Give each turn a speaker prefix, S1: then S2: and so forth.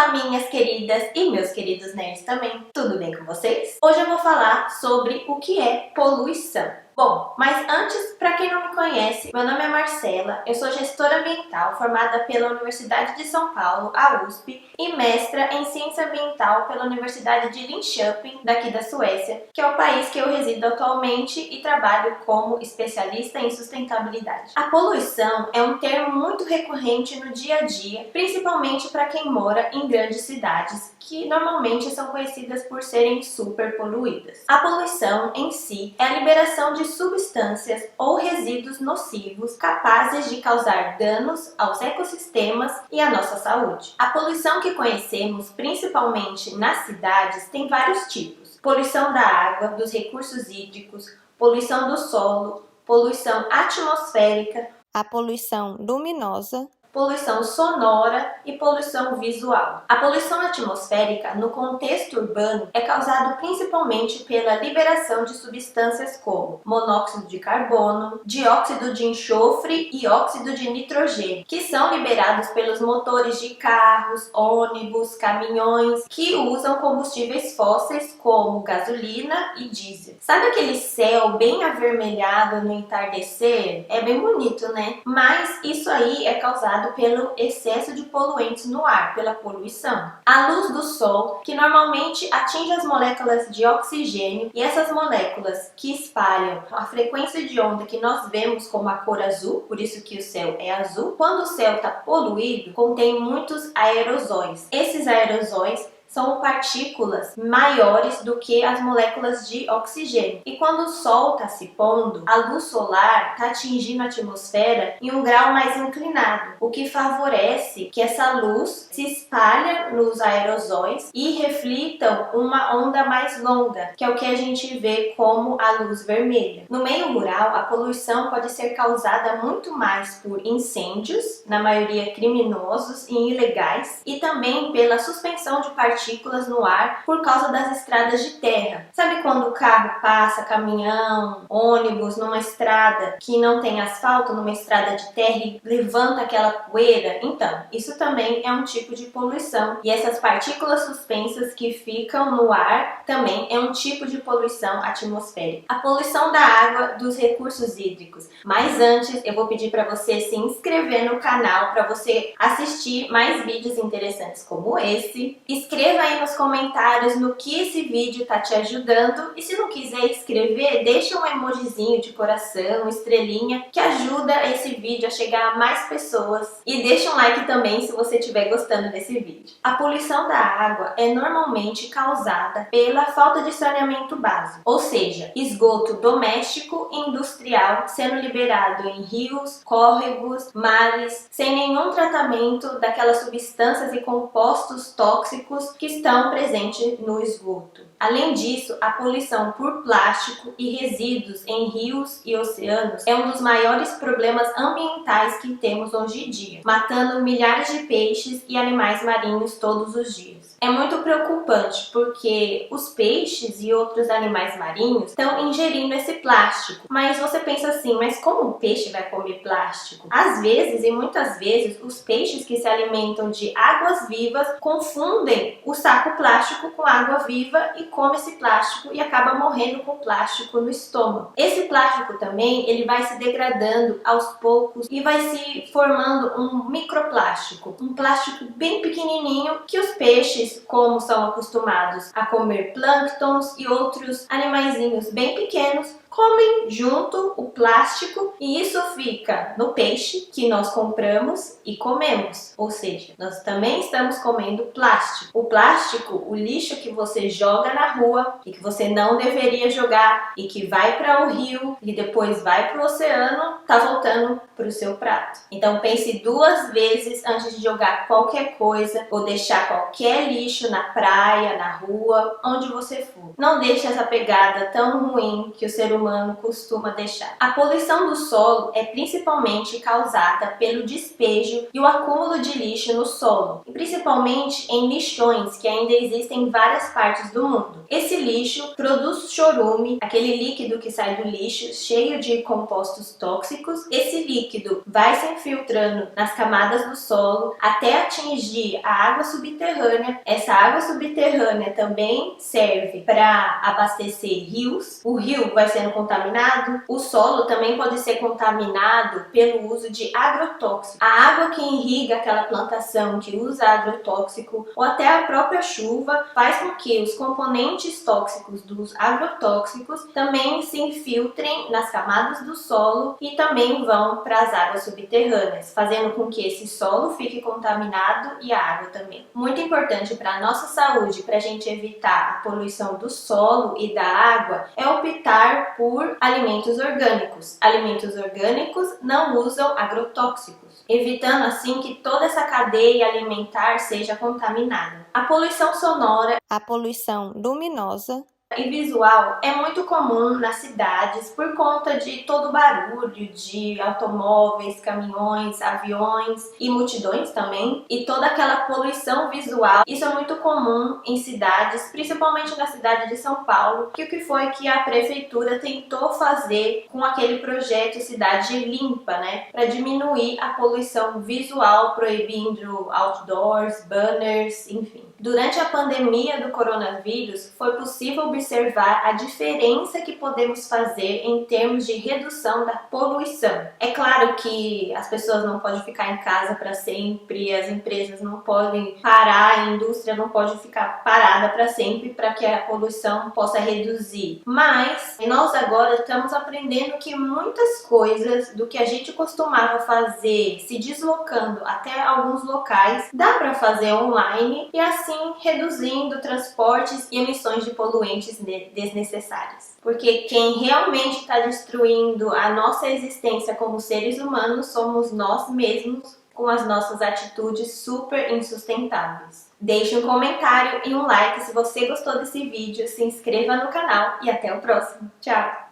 S1: Olá, minhas queridas e meus queridos nerds também, tudo bem com vocês? Hoje eu vou falar sobre o que é poluição. Bom, mas antes, para quem não me conhece, meu nome é Marcela, eu sou gestora ambiental formada pela Universidade de São Paulo, a USP, e mestra em ciência ambiental pela Universidade de Linköping, daqui da Suécia, que é o país que eu resido atualmente e trabalho como especialista em sustentabilidade. A poluição é um termo muito recorrente no dia a dia, principalmente para quem mora em grandes cidades, que normalmente são conhecidas por serem super poluídas. A poluição em si é a liberação de substâncias ou resíduos nocivos capazes de causar danos aos ecossistemas e à nossa saúde. A poluição que conhecemos, principalmente nas cidades, tem vários tipos: poluição da água, dos recursos hídricos, poluição do solo, poluição atmosférica, a poluição luminosa, poluição sonora e poluição visual. A poluição atmosférica, no contexto urbano, é causada principalmente pela liberação de substâncias como monóxido de carbono, dióxido de enxofre e óxido de nitrogênio, que são liberados pelos motores de carros, ônibus, caminhões, que usam combustíveis fósseis como gasolina e diesel. Sabe aquele céu bem avermelhado no entardecer? É bem bonito, né? Mas isso aí é causado pelo excesso de poluentes no ar, pela poluição. A luz do sol, que normalmente atinge as moléculas de oxigênio, e essas moléculas que espalham a frequência de onda que nós vemos como a cor azul, por isso que o céu é azul. Quando o céu está poluído, contém muitos aerosóis. Esses aerosóis são partículas maiores do que as moléculas de oxigênio. E quando o sol está se pondo, a luz solar está atingindo a atmosfera em um grau mais inclinado, o que favorece que essa luz se espalhe nos aerosóis e reflitam uma onda mais longa, que é o que a gente vê como a luz vermelha. No meio rural, a poluição pode ser causada muito mais por incêndios, na maioria criminosos e ilegais, e também pela suspensão de partículas no ar por causa das estradas de terra. Sabe quando o carro passa, caminhão, ônibus, numa estrada que não tem asfalto, numa estrada de terra e levanta aquela poeira? Então, isso também é um tipo de poluição. E essas partículas suspensas que ficam no ar também é um tipo de poluição atmosférica. A poluição da água, dos recursos hídricos. Mas antes, eu vou pedir para você se inscrever no canal para você assistir mais vídeos interessantes como esse. Escreva aí nos comentários no que esse vídeo tá te ajudando, e se não quiser escrever, deixa um emojizinho de coração, estrelinha, que ajuda esse vídeo a chegar a mais pessoas, e deixa um like também se você estiver gostando desse vídeo. A poluição da água é normalmente causada pela falta de saneamento básico, ou seja, esgoto doméstico e industrial sendo liberado em rios, córregos, mares, sem nenhum tratamento daquelas substâncias e compostos tóxicos que estão presentes no esgoto. Além disso, a poluição por plástico e resíduos em rios e oceanos é um dos maiores problemas ambientais que temos hoje em dia, matando milhares de peixes e animais marinhos todos os dias. É muito preocupante porque os peixes e outros animais marinhos estão ingerindo esse plástico. Mas você pensa assim, mas como o peixe vai comer plástico? Às vezes, e muitas vezes, os peixes que se alimentam de águas vivas confundem o saco plástico com água viva e come esse plástico e acaba morrendo com plástico no estômago. Esse plástico também, ele vai se degradando aos poucos e vai se formando um microplástico, um plástico bem pequenininho que os peixes, como são acostumados a comer plânctons e outros animaizinhos bem pequenos, comem junto o plástico, e isso fica no peixe que nós compramos e comemos. Ou seja, nós também estamos comendo plástico. O plástico, o lixo que você joga na rua e que você não deveria jogar e que vai para o rio e depois vai para o oceano, tá voltando para o seu prato. Então pense duas vezes antes de jogar qualquer coisa ou deixar qualquer lixo na praia, na rua, onde você for. Não deixe essa pegada tão ruim que o ser humano costuma deixar. A poluição do solo é principalmente causada pelo despejo e o acúmulo de lixo no solo, e principalmente em lixões que ainda existem em várias partes do mundo. Esse lixo produz chorume, aquele líquido que sai do lixo cheio de compostos tóxicos. Esse líquido vai se infiltrando nas camadas do solo até atingir a água subterrânea subterrânea. Essa água subterrânea também serve para abastecer rios. O rio vai sendo contaminado. O solo também pode ser contaminado pelo uso de agrotóxicos. A água que irriga aquela plantação que usa agrotóxico ou até a própria chuva faz com que os componentes tóxicos dos agrotóxicos também se infiltrem nas camadas do solo e também vão para as águas subterrâneas, fazendo com que esse solo fique contaminado e a água também. Muito importante para a nossa saúde, para a gente evitar a poluição do solo e da água, é optar por alimentos orgânicos. Alimentos orgânicos não usam agrotóxicos, evitando assim que toda essa cadeia alimentar seja contaminada. A poluição sonora, a poluição luminosa e visual é muito comum nas cidades por conta de todo o barulho de automóveis, caminhões, aviões e multidões também, e toda aquela poluição visual. Isso é muito comum em cidades, principalmente na cidade de São Paulo, que o que foi que a prefeitura tentou fazer com aquele projeto Cidade Limpa, né, para diminuir a poluição visual, proibindo outdoors, banners, enfim. Durante a pandemia do coronavírus, foi possível observar a diferença que podemos fazer em termos de redução da poluição. É claro que as pessoas não podem ficar em casa para sempre, as empresas não podem parar, a indústria não pode ficar parada para sempre para que a poluição possa reduzir. Mas nós agora estamos aprendendo que muitas coisas do que a gente costumava fazer, se deslocando até alguns locais, dá para fazer online e assim reduzindo transportes e emissões de poluentes desnecessários. Porque quem realmente está destruindo a nossa existência como seres humanos somos nós mesmos, com as nossas atitudes super insustentáveis. Deixe um comentário e um like se você gostou desse vídeo, se inscreva no canal e até o próximo. Tchau!